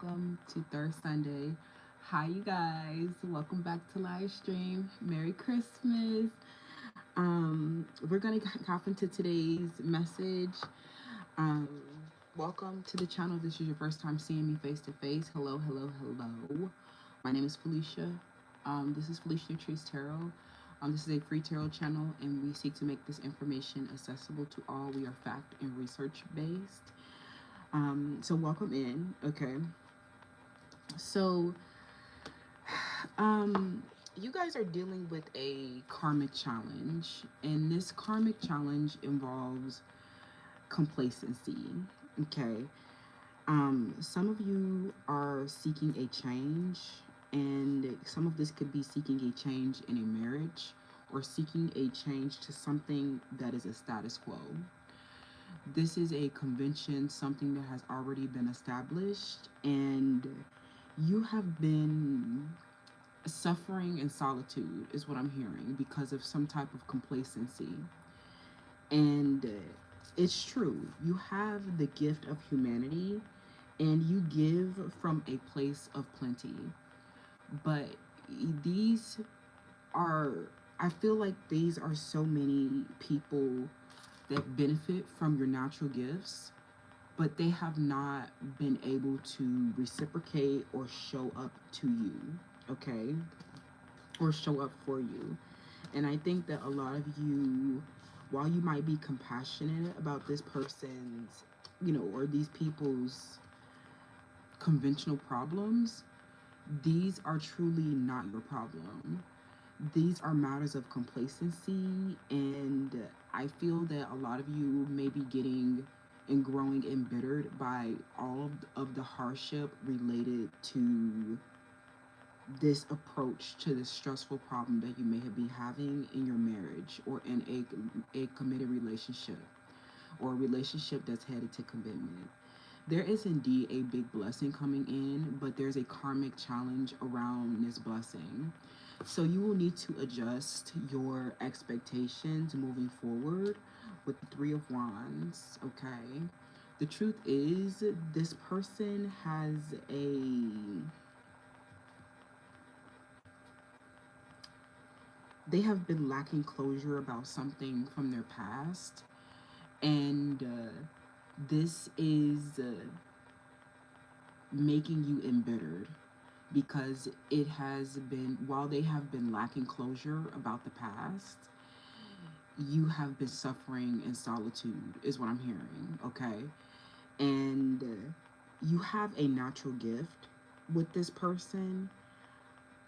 welcome to Third Sunday. Hi, you guys. Welcome back to live stream. Merry Christmas. We're gonna hop into today's message. Um, Welcome to the channel. This is your first time seeing me face to face. Hello, hello, hello. My name is Felicia. This is Felicia Trees Tarot. This is a free tarot channel, and we seek to make this information accessible to all. We are fact and research based. So welcome in. Okay. So, you guys are dealing with a karmic challenge, and this karmic challenge involves complacency. Okay. Some of you are seeking a change, and some of this could be seeking a change in a marriage or seeking a change to something that is a status quo. This is a convention, something that has already been established, and you have been suffering in solitude, is what I'm hearing, because of some type of complacency. And it's true, you have the gift of humanity and you give from a place of plenty. But these are, I feel like these are so many people that benefit from your natural gifts, but they have not been able to reciprocate or show up to you, okay? Or show up for you. And I think that a lot of you, while you might be compassionate about this person's, or these people's conventional problems, these are truly not your problem. These are matters of complacency, and I feel that a lot of you may be getting and growing embittered by all of the hardship related to this approach to this stressful problem that you may be having in your marriage or in a committed relationship or a relationship that's headed to commitment. There is indeed a big blessing coming in, but there's a karmic challenge around this blessing. So you will need to adjust your expectations moving forward with the Three of Wands, okay? The truth is, this person has a they have been lacking closure about something from their past, and this is making you embittered because it has been, while they have been lacking closure about the past, you have been suffering in solitude, is what I'm hearing, okay? And you have a natural gift with this person,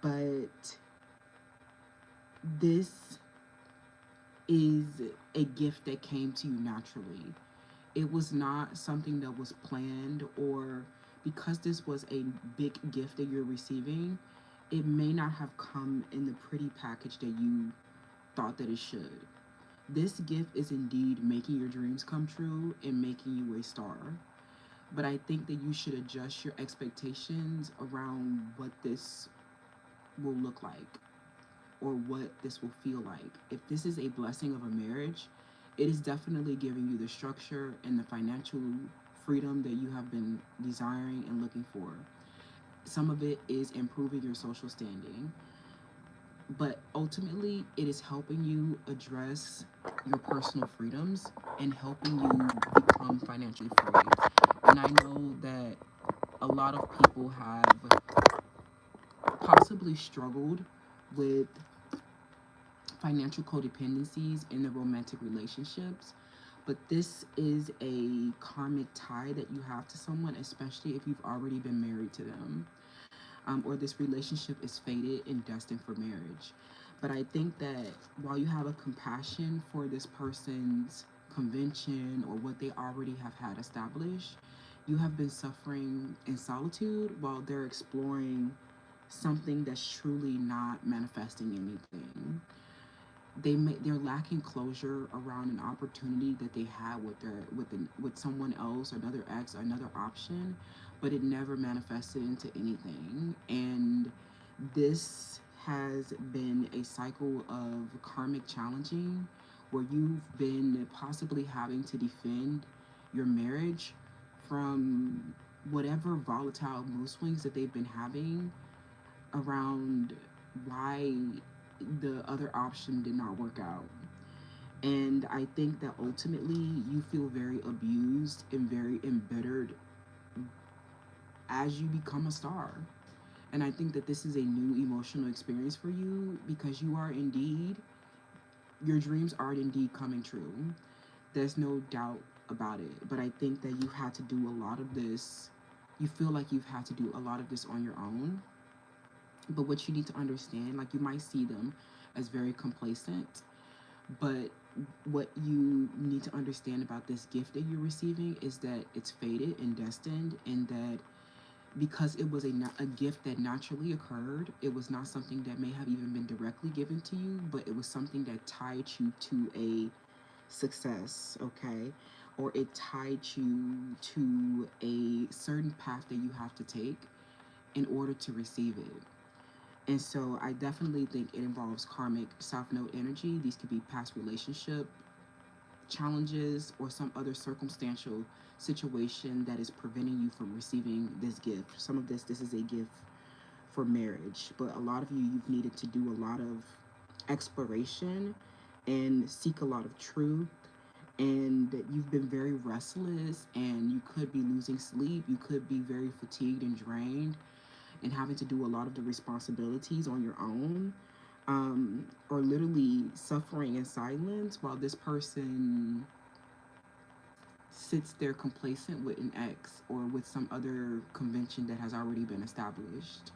but this is a gift that came to you naturally. It was not something that was planned, or because this was a big gift that you're receiving, it may not have come in the pretty package that you thought that it should. This gift is indeed making your dreams come true and making you a star. But I think that you should adjust your expectations around what this will look like or what this will feel like. If this is a blessing of a marriage, it is definitely giving you the structure and the financial freedom that you have been desiring and looking for. Some of it is improving your social standing, but ultimately it is helping you address your personal freedoms and helping you become financially free. And I know that a lot of people have possibly struggled with financial codependencies in the romantic relationships, but this is a karmic tie that you have to someone, especially if you've already been married to them, or this relationship is fated and destined for marriage. But I think that while you have a compassion for this person's convention or what they already have had established, you have been suffering in solitude while they're exploring something that's truly not manifesting anything. They're lacking closure around an opportunity that they had with someone else, another ex, another option, but it never manifested into anything. And this has been a cycle of karmic challenging where you've been possibly having to defend your marriage from whatever volatile mood swings that they've been having around why the other option did not work out. And I think that ultimately you feel very abused and very embittered as you become a star. And I think that this is a new emotional experience for you because you are indeed, your dreams are indeed coming true. There's no doubt about it. But I think that you had to do a lot of this. You feel like you've had to do a lot of this on your own. But what you need to understand, like you might see them as very complacent, but what you need to understand about this gift that you're receiving is that it's fated and destined, and that because it was a gift that naturally occurred, it was not something that may have even been directly given to you, but it was something that tied you to a success, okay? Or it tied you to a certain path that you have to take in order to receive it. And so I definitely think it involves karmic South Node energy. These could be past relationship challenges or some other circumstantial situation that is preventing you from receiving this gift. Some of this is a gift for marriage, but a lot of you, you've needed to do a lot of exploration and seek a lot of truth, and you've been very restless, and you could be losing sleep, you could be very fatigued and drained and having to do a lot of the responsibilities on your own, or literally suffering in silence while this person sits there complacent with an ex or with some other convention that has already been established.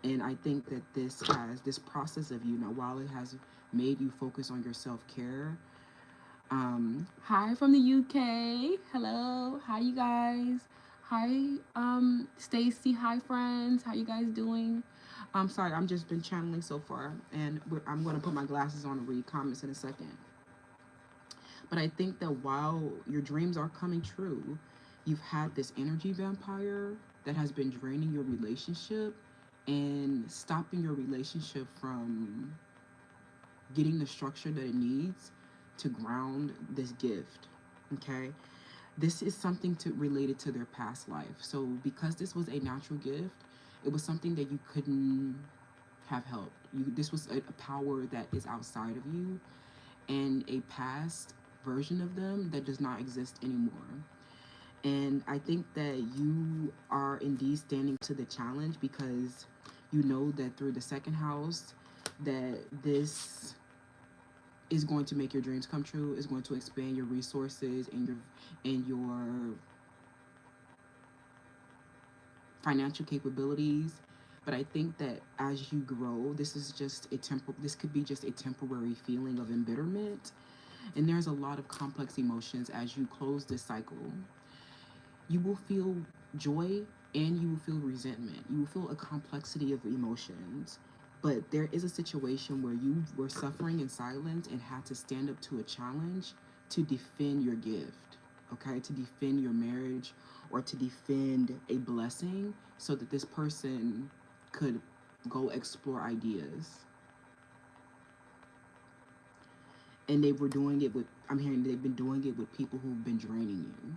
And I think that this process of you, now while it has made you focus on your self-care, hi from the UK. Hello. Hi, you guys. Hi, Stacy. Hi, friends. How you guys doing? I'm sorry, I'm just been channeling so far, and I'm going to put my glasses on and read comments in a second. But I think that while your dreams are coming true, you've had this energy vampire that has been draining your relationship and stopping your relationship from getting the structure that it needs to ground this gift. Okay? This is something related to their past life. So because this was a natural gift, it was something that you couldn't have helped. This was a power that is outside of you, and a past version of them that does not exist anymore. And I think that you are indeed standing to the challenge because you know that through the second house that this is going to make your dreams come true, is going to expand your resources and your financial capabilities. But I think that as you grow, this could be just a temporary feeling of embitterment. And there's a lot of complex emotions as you close this cycle. You will feel joy and you will feel resentment. You will feel a complexity of emotions. But there is a situation where you were suffering in silence and had to stand up to a challenge to defend your gift, okay? To defend your marriage or to defend a blessing so that this person could go explore ideas. And they were doing it with, I'm hearing they've been doing it with people who've been draining you.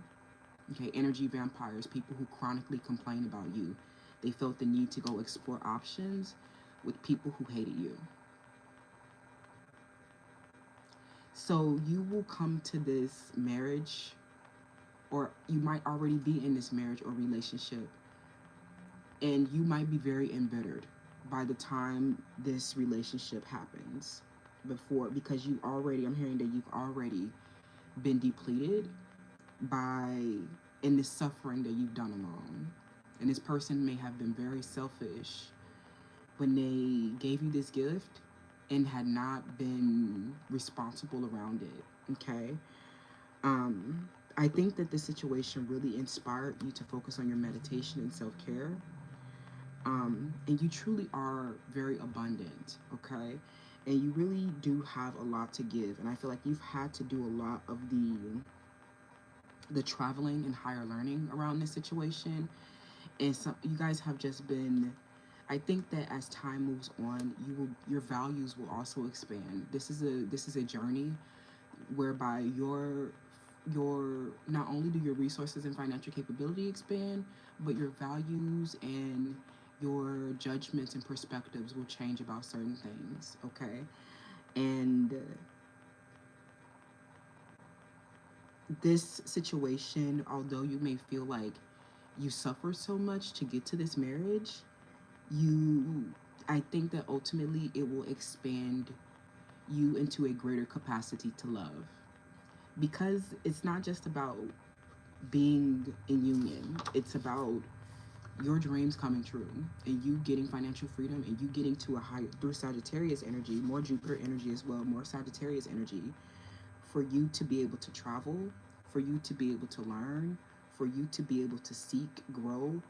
Okay, energy vampires, people who chronically complain about you. They felt the need to go explore options with people who hated you. So you will come to this marriage, or you might already be in this marriage or relationship, and you might be very embittered by the time this relationship happens because I'm hearing that you've already been depleted by in this suffering that you've done alone. And this person may have been very selfish when they gave you this gift and had not been responsible around it. Okay. I think that this situation really inspired you to focus on your meditation and self-care. And you truly are very abundant, okay? And you really do have a lot to give. And I feel like you've had to do a lot of the traveling and higher learning around this situation. And so you guys have just been, I think that as time moves on, your values will also expand. This is a journey whereby your not only do your resources and financial capability expand, but your values and your judgments and perspectives will change about certain things, okay? And this situation, although you may feel like you suffered so much to get to this marriage, you I think that ultimately it will expand you into a greater capacity to love, because it's not just about being in union. It's about your dreams coming true and you getting financial freedom and you getting to a higher through Sagittarius energy, more Jupiter energy as well, more Sagittarius energy, for you to be able to travel, for you to be able to learn, for you to be able to seek, grow,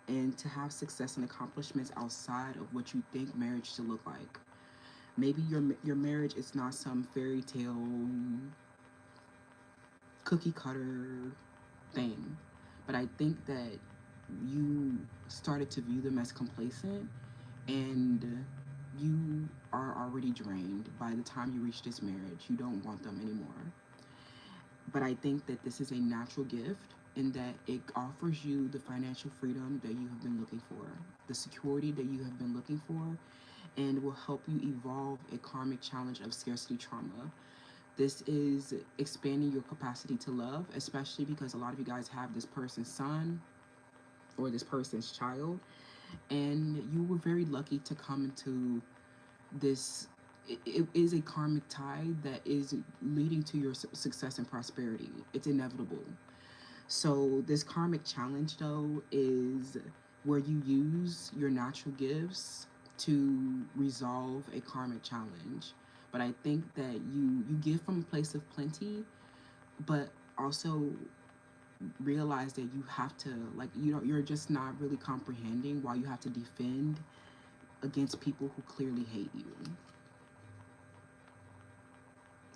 and to have success and accomplishments outside of what you think marriage should look like. Maybe your marriage is not some fairy tale cookie cutter thing, but I think that you started to view them as complacent, and you are already drained by the time you reach this marriage. You don't want them anymore. But I think that this is a natural gift in that it offers you the financial freedom that you have been looking for, the security that you have been looking for, and will help you evolve a karmic challenge of scarcity trauma. This is expanding your capacity to love, especially because a lot of you guys have this person's son or this person's child, and you were very lucky to come into this. It is a karmic tie that is leading to your success and prosperity. It's inevitable. So this karmic challenge though is where you use your natural gifts to resolve a karmic challenge. But I think that you give from a place of plenty, but also realize that you have to, like, you're just not really comprehending why you have to defend against people who clearly hate you.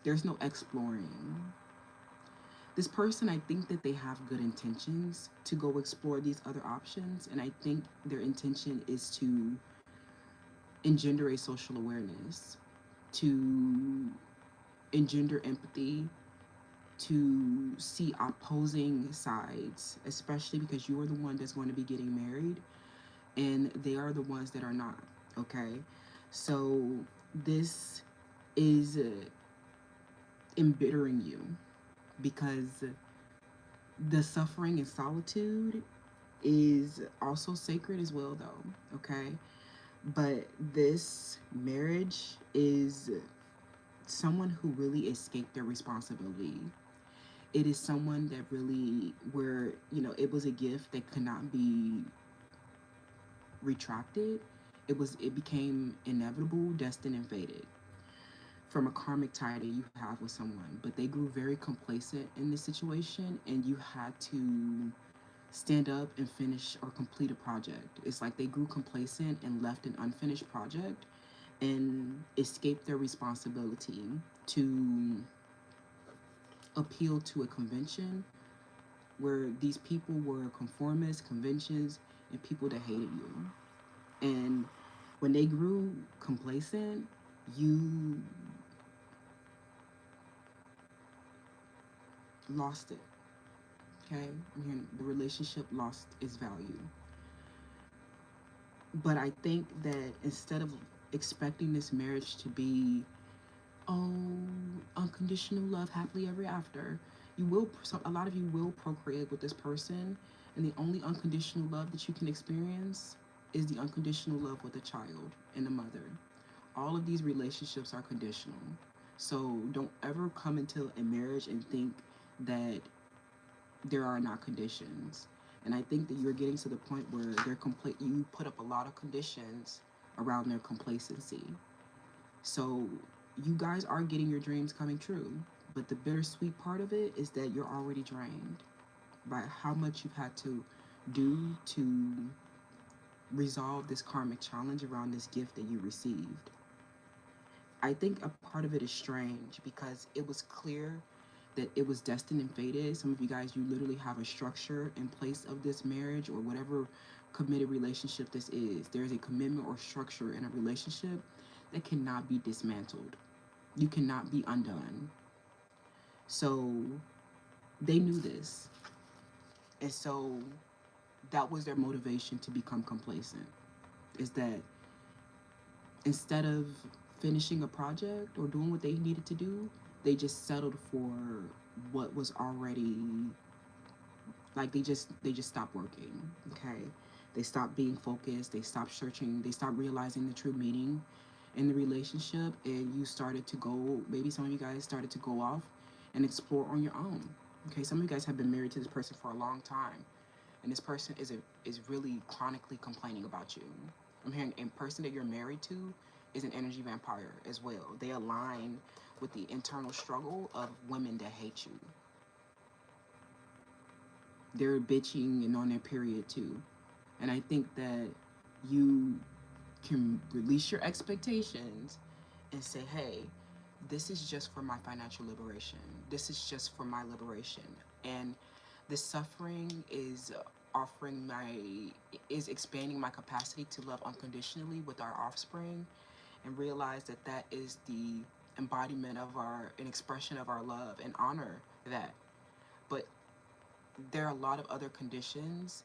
There's no exploring. This person, I think that they have good intentions to go explore these other options, and I think their intention is to engender a social awareness, to engender empathy, to see opposing sides, especially because you are the one that's going to be getting married and they are the ones that are not, okay? So this is embittering you because the suffering and solitude is also sacred as well, though, okay? But this marriage is someone who really escaped their responsibility. It is someone that really, where, it was a gift that could not be retracted. It became inevitable, destined, and fated from a karmic tie that you have with someone. But they grew very complacent in this situation, and you had to stand up and finish or complete a project. It's like they grew complacent and left an unfinished project and escaped their responsibility to appeal to a convention where these people were conformists, conventions, and people that hated you. And when they grew complacent, you lost it. Okay? The relationship lost its value. But I think that instead of expecting this marriage to be, oh, unconditional love, happily ever after, a lot of you will procreate with this person, and the only unconditional love that you can experience is the unconditional love with a child and a mother. All of these relationships are conditional. So don't ever come into a marriage and think that there are not conditions. And I think that you're getting to the point where you put up a lot of conditions around their complacency. So you guys are getting your dreams coming true. But the bittersweet part of it is that you're already drained by how much you've had to do to resolve this karmic challenge around this gift that you received. I think a part of it is strange because it was clear that it was destined and fated. Some of you guys, you literally have a structure in place of this marriage or whatever committed relationship this is. There's a commitment or structure in a relationship that cannot be dismantled. You cannot be undone. So They knew this. And so that was their motivation to become complacent. Is that instead of finishing a project or doing what they needed to do, they just settled for what was already, like they just stopped working. Okay, they stopped being focused, they stopped searching, they stopped realizing the true meaning in the relationship, and you started to go, maybe some of you guys started to go off and explore on your own. Okay, some of you guys have been married to this person for a long time, and this person is really chronically complaining about you. I'm hearing a person that you're married to is an energy vampire as well. They align with the internal struggle of women that hate you. They're bitching and on their period too. And I think that you can release your expectations and say, hey, this is just for my financial liberation. This is just for my liberation. And this suffering is offering my is expanding my capacity to love unconditionally with our offspring, and realize that that is the embodiment of our an expression of our love, and honor that. But there are a lot of other conditions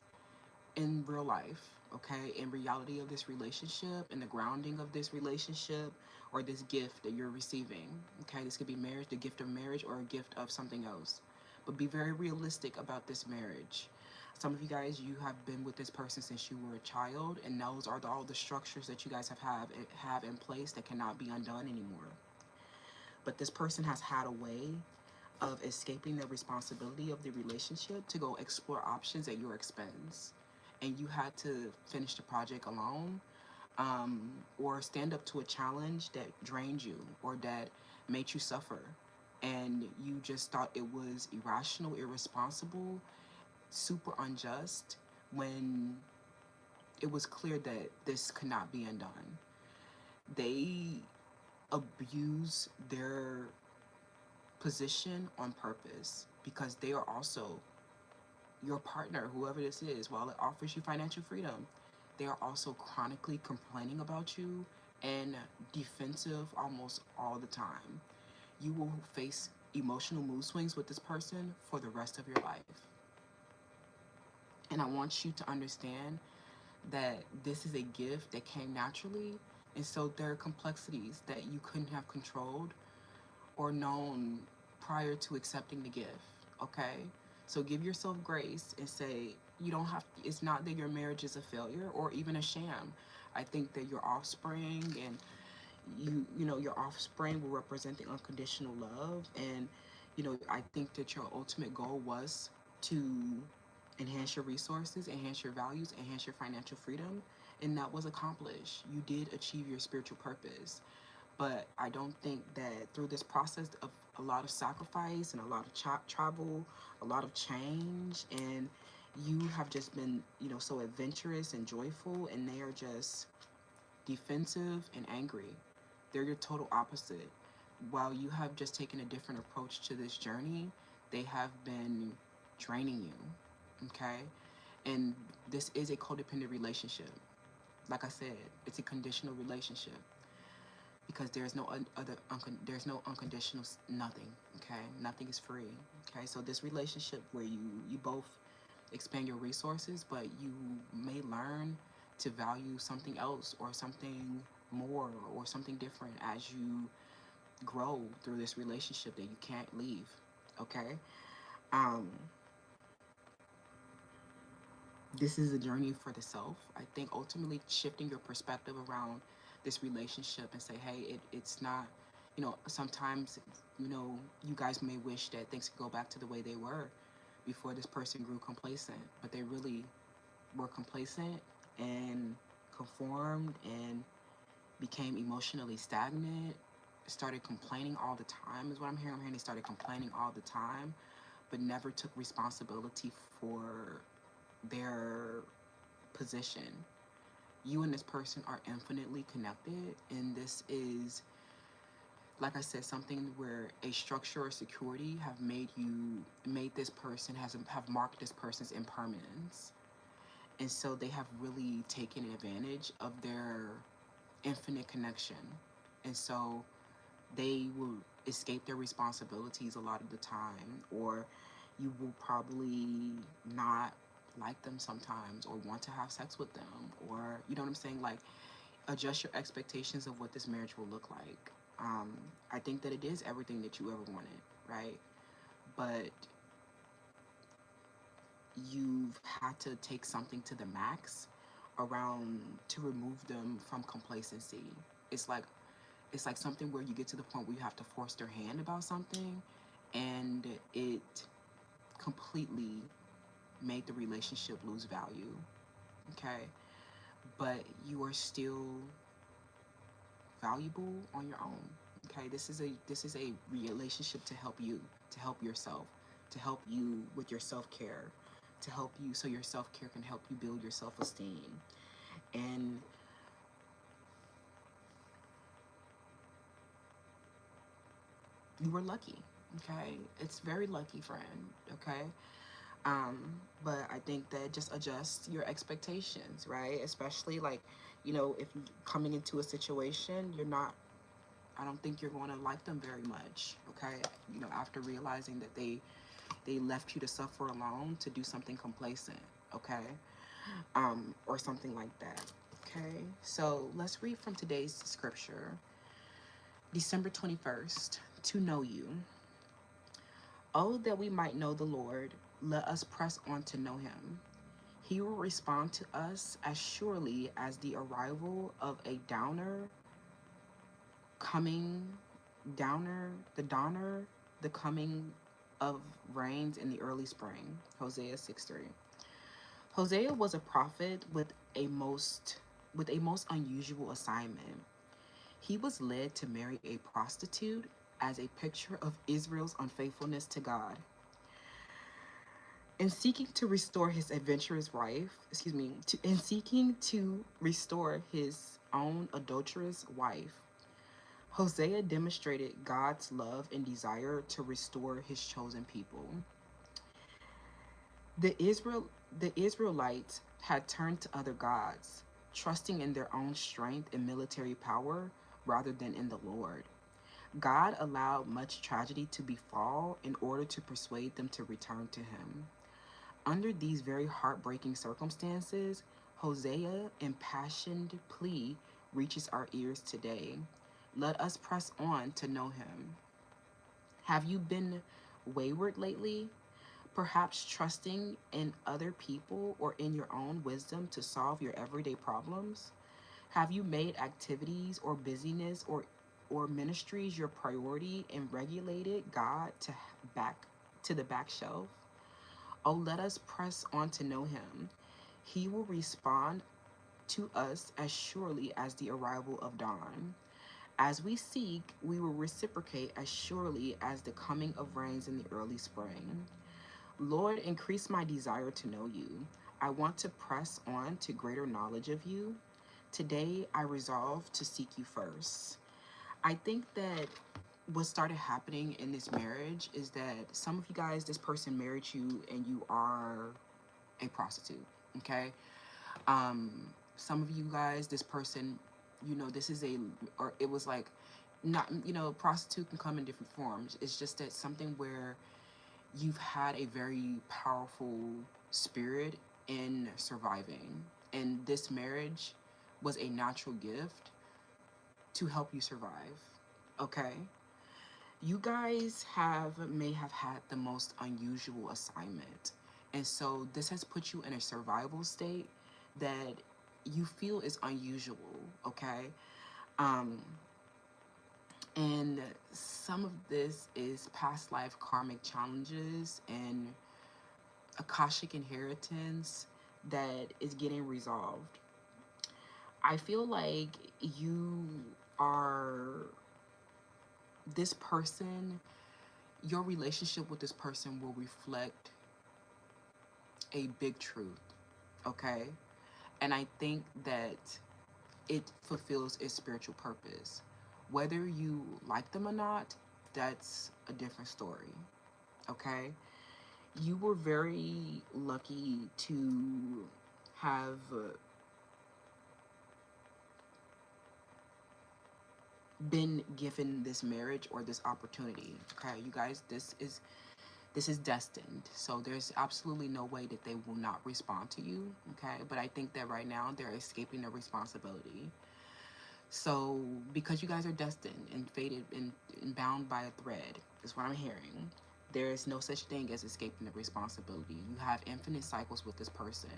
in real life, okay, in reality of this relationship, in the grounding of this relationship, or this gift that you're receiving. Okay, this could be marriage, the gift of marriage, or a gift of something else. But be very realistic about this marriage. Some of you guys, you have been with this person since you were a child, and those are all the structures that you guys have in place that cannot be undone anymore. But this person has had a way of escaping the responsibility of the relationship to go explore options at your expense. And you had to finish the project alone, or stand up to a challenge that drained you or that made you suffer. And you just thought it was irrational, irresponsible, super unjust, when it was clear that this could not be undone. They abuse their position on purpose because they are also your partner, whoever this is. While it offers you financial freedom, they are also chronically complaining about you and defensive almost all the time. You will face emotional mood swings with this person for the rest of your life. And I want you to understand that this is a gift that came naturally. And so there are complexities that you couldn't have controlled or known prior to accepting the gift. Okay? So give yourself grace and say, you don't have to, it's not that your marriage is a failure or even a sham. I think that your offspring and your offspring will represent the unconditional love. And I think that your ultimate goal was to enhance your resources, enhance your values, enhance your financial freedom, and that was accomplished. You did achieve your spiritual purpose. But I don't think that through this process of a lot of sacrifice and a lot of travel, a lot of change, and you have just been, so adventurous and joyful, and they are just defensive and angry. They're your total opposite. While you have just taken a different approach to this journey, they have been draining you. Okay? And this is a codependent relationship. Like I said, it's a conditional relationship because there's no unconditional nothing. Okay, nothing is free. Okay, so this relationship where you both expand your resources, but you may learn to value something else or something more or something different as you grow through this relationship that you can't leave. Okay. um this is a journey for the self. I think ultimately shifting your perspective around this relationship and say, hey, it's not, sometimes, you guys may wish that things could go back to the way they were before this person grew complacent, but they really were complacent and conformed and became emotionally stagnant, started complaining all the time, is what I'm hearing. I'm hearing they started complaining all the time, but never took responsibility for their position. You and this person are infinitely connected, and this is, like I said, something where a structure or security made this person have marked this person's impermanence, and so they have really taken advantage of their infinite connection, and so they will escape their responsibilities a lot of the time, or You will probably not like them sometimes or want to have sex with them, or you know what I'm saying? Like, adjust your expectations of what this marriage will look like. I think that it is everything that you ever wanted, right? But you've had to take something to the max around to remove them from complacency. It's like it's like something where you get to the point where you have to force their hand about something, and it completely made the relationship lose value. Okay, but you are still valuable on your own. Okay, this is a relationship to help yourself, to help you with your self-care, to help you so your self-care can help you build your self-esteem. And you were lucky. Okay, it's very lucky, friend. Okay. um but I think that just adjust your expectations, right? Especially like, if you coming into a situation, you're not I don't think you're going to like them very much. Okay, after realizing that they left you to suffer alone to do something complacent. Okay, or something like that. Okay, so let's read from today's scripture. December 21st, to know you. Oh, that we might know the Lord, let us press on to know him. He will respond to us as surely as the arrival of a coming the dawner, the coming of rains in the early spring. Hosea 6:3. Hosea was a prophet with a most unusual assignment. He was led to marry a prostitute as a picture of Israel's unfaithfulness to God. In seeking to restore his adventurous wife, in seeking to restore his own adulterous wife, Hosea demonstrated God's love and desire to restore his chosen people. The Israel the Israelites had turned to other gods, trusting in their own strength and military power rather than in the Lord. God allowed much tragedy to befall in order to persuade them to return to him. Under these very heartbreaking circumstances, Hosea's impassioned plea reaches our ears today. Let us press on to know him. Have you been wayward lately? Perhaps trusting in other people or in your own wisdom to solve your everyday problems? Have you made activities or busyness or ministries your priority and regulated God back to the back shelf? Oh, let us press on to know him. He will respond to us as surely as the arrival of dawn. As we seek, we will reciprocate as surely as the coming of rains in the early spring. Lord, increase my desire to know you. I want to press on to greater knowledge of you. Today, I resolve to seek you first. I think that what started happening in this marriage is that some of you guys, this person married you and you are a prostitute, okay? Um, some of you guys, this person, this is or it was like, not, prostitute can come in different forms. It's just that something where you've had a very powerful spirit in surviving. And this marriage was a natural gift to help you survive. Okay? You guys may have had the most unusual assignment. And so this has put you in a survival state that you feel is unusual, okay? Um, and some of this is past life karmic challenges and Akashic inheritance that is getting resolved. I feel like you are this person, your relationship with this person will reflect a big truth, okay? And I think that it fulfills its spiritual purpose. Whether you like them or not, that's a different story, okay? You were very lucky to have been given this marriage or this opportunity. Okay, you guys, This is destined. So there's absolutely no way that they will not respond to you. Okay. But I think that right now they're escaping their responsibility. So because you guys are destined and fated and bound by a thread, is what I'm hearing. There is no such thing as escaping the responsibility. You have infinite cycles with this person,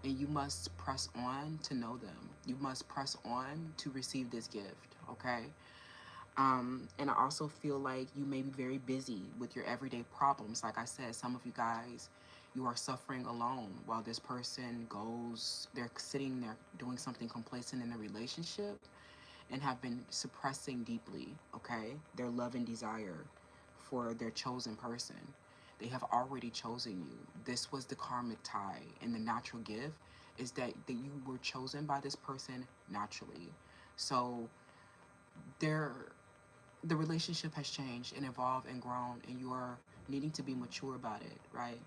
and you must press on to know them. You must press on to receive this gift, okay? And I also feel like you may be very busy with your everyday problems. Like I said, some of you guys, you are suffering alone while this person goes, they're sitting there doing something complacent in a relationship and have been suppressing deeply, okay, their love and desire for their chosen person. They have already chosen you. This was the karmic tie, and the natural gift is that you were chosen by this person naturally. So there, the relationship has changed and evolved and grown, and you are needing to be mature about it, right?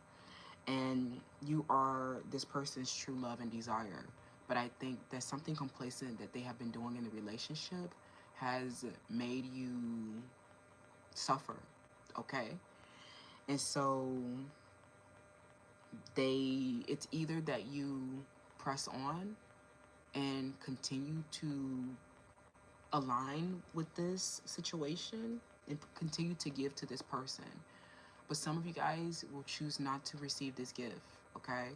And you are this person's true love and desire. But I think that something complacent that they have been doing in the relationship has made you suffer, okay? And so it's either that you press on and continue to align with this situation and continue to give to this person. But some of you guys will choose not to receive this gift, okay?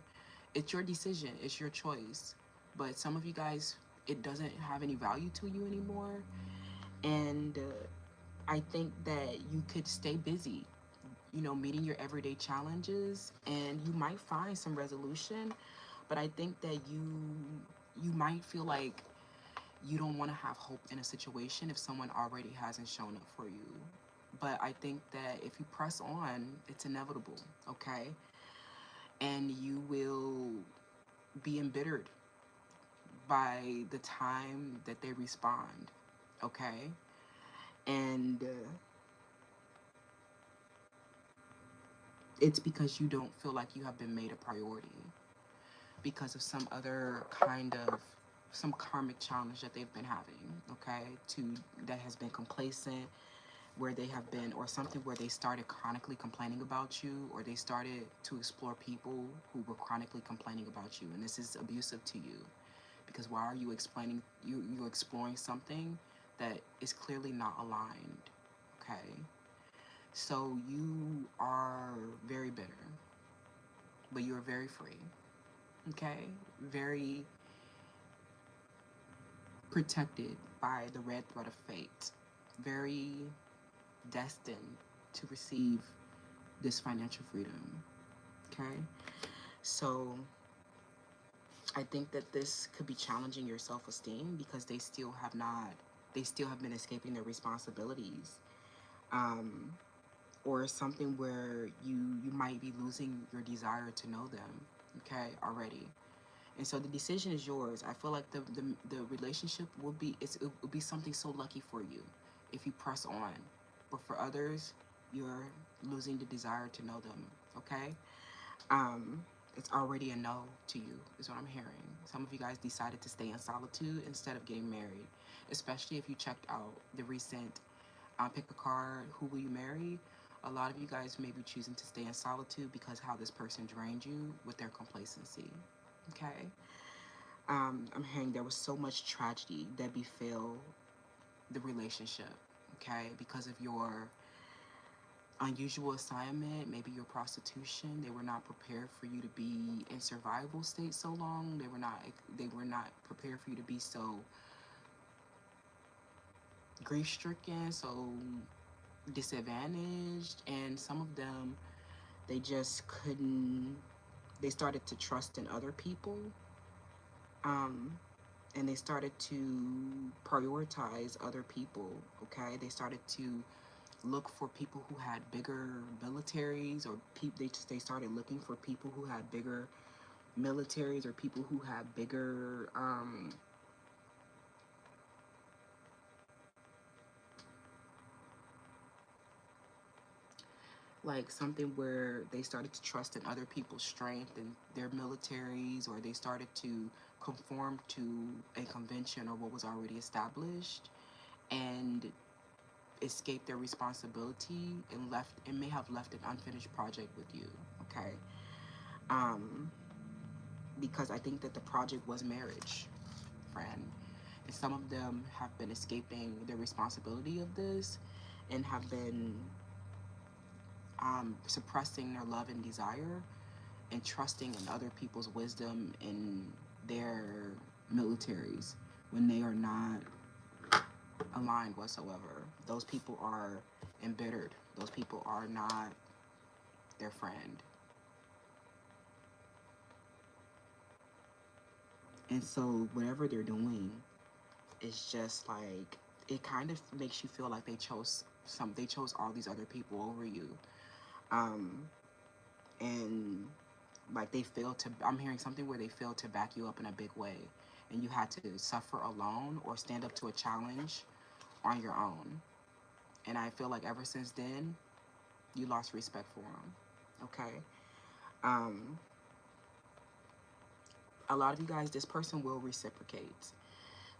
It's your decision, it's your choice. But some of you guys, it doesn't have any value to you anymore. And I think that you could stay busy, meeting your everyday challenges, and you might find some resolution. But I think that you might feel like you don't want to have hope in a situation if someone already hasn't shown up for you. But I think that if you press on, it's inevitable, okay? And you will be embittered by the time that they respond, okay? And it's because you don't feel like you have been made a priority because of some karmic challenge that they've been having, okay? That has been complacent, where they have been, or something where they started chronically complaining about you, or they started to explore people who were chronically complaining about you, and this is abusive to you. Because why are you you're exploring something that is clearly not aligned, okay? So you are very bitter, but you're very free, okay? Very protected by the red thread of fate, very destined to receive this financial freedom, okay? So I think that this could be challenging your self-esteem because they still have been escaping their responsibilities. Um, or something where you might be losing your desire to know them, okay, already. And so the decision is yours. I feel like the relationship it will be something so lucky for you if you press on. But for others, you're losing the desire to know them, okay? Um, it's already a no to you, is what I'm hearing. Some of you guys decided to stay in solitude instead of getting married, especially if you checked out the recent pick a card, who will you marry? A lot of you guys may be choosing to stay in solitude because how this person drained you with their complacency, okay? I'm hearing there was so much tragedy that befell the relationship, okay? Because of your unusual assignment, maybe your prostitution. They were not prepared for you to be in survival state so long. They were not prepared for you to be so grief stricken, so disadvantaged, and some of them, they just couldn't, they started to trust in other people, um, and they started to prioritize other people, okay? They started to look for people who had bigger militaries, or they started looking for people who had bigger militaries, or people who had bigger like something where they started to trust in other people's strength and their militaries, or they started to conform to a convention or what was already established. And escaped their responsibility and may have left an unfinished project with you. Okay. Um, because I think that the project was marriage, friend. And some of them have been escaping the responsibility of this and have been suppressing their love and desire and trusting in other people's wisdom in their militaries when they are not aligned whatsoever. Those people are embittered. Those people are not their friend. And so whatever they're doing is just like, it kind of makes you feel like they chose all these other people over you. Um and like they failed to, I'm hearing something where they failed to back you up in a big way, and you had to suffer alone or stand up to a challenge on your own. And I feel like ever since then, you lost respect for them. Okay. um a lot of you guys, this person will reciprocate.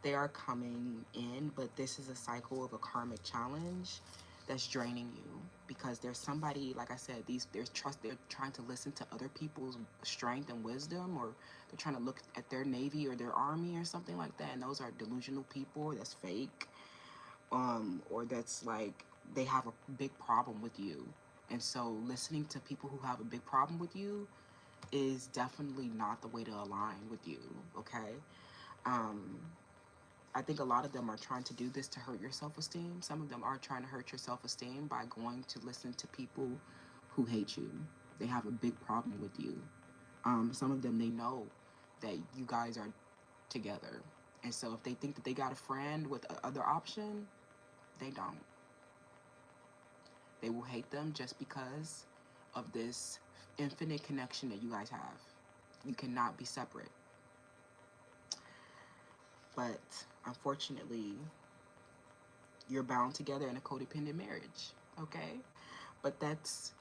They are coming in, but this is a cycle of a karmic challenge that's draining you, because there's somebody, like I said, they're trying to listen to other people's strength and wisdom, or they're trying to look at their navy or their army or something like that, and those are delusional people. That's fake. Or that's like they have a big problem with you. And so listening to people who have a big problem with you is definitely not the way to align with you. Okay. um I think a lot of them are trying to do this to hurt your self-esteem. Some of them are trying to hurt your self-esteem by going to listen to people who hate you. They have a big problem with you. Some of them, they know that you guys are together. And so if they think that they got a friend with a other option, they don't. They will hate them just because of this infinite connection that you guys have. You cannot be separate. But unfortunately, you're bound together in a codependent marriage. Okay? But that's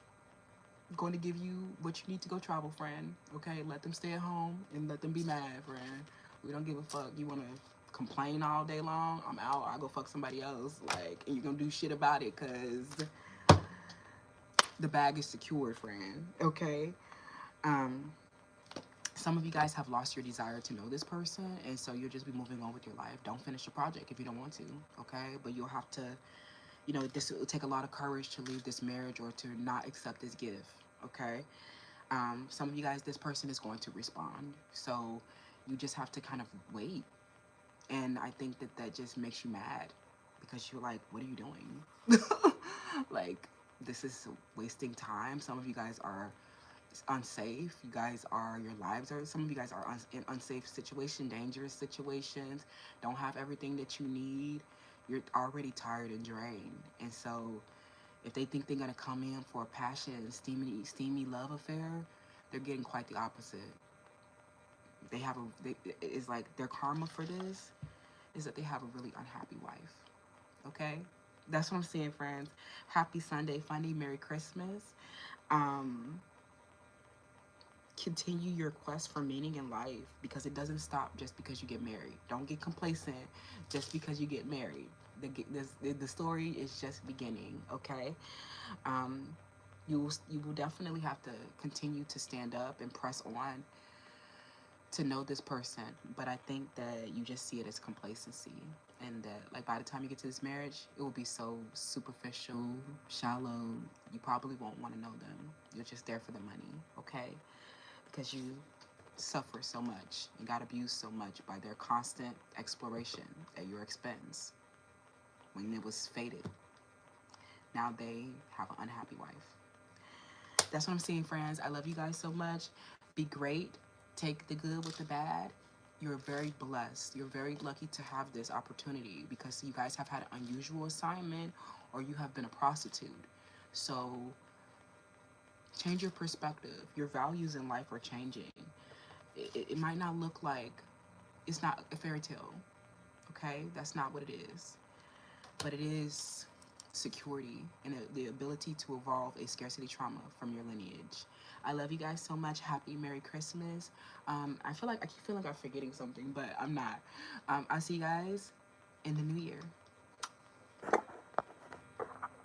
going to give you what you need to go travel, friend. Okay? Let them stay at home and let them be mad, friend. We don't give a fuck. You want to complain all day long? I'm out. I go fuck somebody else. Like, and you're going to do shit about it because the bag is secured, friend. Okay? Um, some of you guys have lost your desire to know this person, and so you'll just be moving on with your life. Don't finish the project if you don't want to. Okay? But you'll have to, this will take a lot of courage to leave this marriage or to not accept this gift. Okay? Some of you guys, this person is going to respond. So you just have to kind of wait. And I think that that just makes you mad because you're like, what are you doing? Like, this is wasting time. Some of you guys are unsafe. You guys are, your lives are, some of you guys are in unsafe situations, dangerous situations, don't have everything that you need. You're already tired and drained. And so if they think they're going to come in for a passionate, steamy love affair, they're getting quite the opposite. It's like their karma for this is that they have a really unhappy wife. Okay? That's what I'm saying, friends. Happy Sunday, Funday, Merry Christmas. Um, Continue your quest for meaning in life, because it doesn't stop just because you get married. Don't get complacent just because you get married. The story is just beginning. Okay. um, you will definitely have to continue to stand up and press on to know this person, but I think that you just see it as complacency, and that like by the time you get to this marriage, it will be so superficial, shallow. You probably won't want to know them. You're just there for the money. Okay. Because you suffer so much and got abused so much by their constant exploration at your expense when it was fated. Now they have an unhappy wife. That's what I'm seeing, friends. I love you guys so much. Be great. Take the good with the bad. You're very blessed. You're very lucky to have this opportunity because you guys have had an unusual assignment, or you have been a prostitute. So change your perspective. Your values in life are changing. It might not look like, it's not a fairy tale. Okay? That's not what it is. But it is security and the ability to evolve a scarcity trauma from your lineage. I love you guys so much. Happy Merry Christmas. I keep feeling like I'm forgetting something, but I'm not. I'll see you guys in the new year.